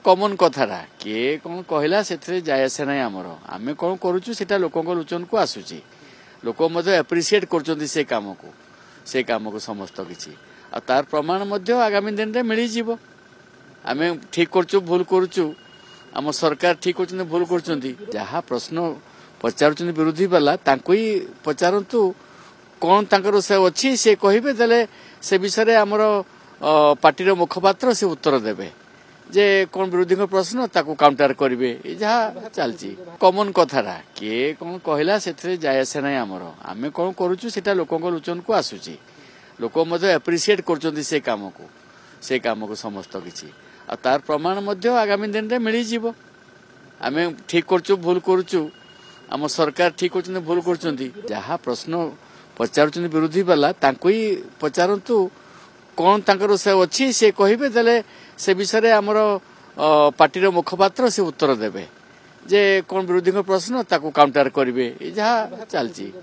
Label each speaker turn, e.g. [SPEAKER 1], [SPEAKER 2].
[SPEAKER 1] कमन कथाटा किए कौन कहला से जाए आसे ना आमर आम कौन करुँ लोक लोचन को आसूची लोक एप्रिशिएट कर काम को समस्त किसी तार प्रमाण आगामी दिन में मिल आम ठीक कर भूल करुँ आम सरकार ठीक कर भूल कर जहाँ प्रश्न पचार विरोधी वाला ही पचारतु कौन तर से अच्छी से कहे देले से विषय आमर पार्टी मुखपात्र से उत्तर देवे जे कौन विरोधी प्रश्न ताकू काउंटर करेंगे जहाँ चलती कमन कथाटा किए कौन कहला से जाए आसे ना आमर आम कौन करुँ लोक लोचन को आसूची लोक एप्रिशिएट कर काम को समस्त किसी तार प्रमाण आगामी दिन में मिल आम ठीक कर भूल करुँ आम सरकार ठीक कर भूल कर जहाँ प्रश्न पचार विरोधी वाला ही पचारतु कौन तर से अच्छी से कहे देले से विषय आमर पार्टी मुखपात्र से उत्तर देवे जे कौन विरोधी प्रश्न ताकू काउंटर करेंगे जहाँ चलती।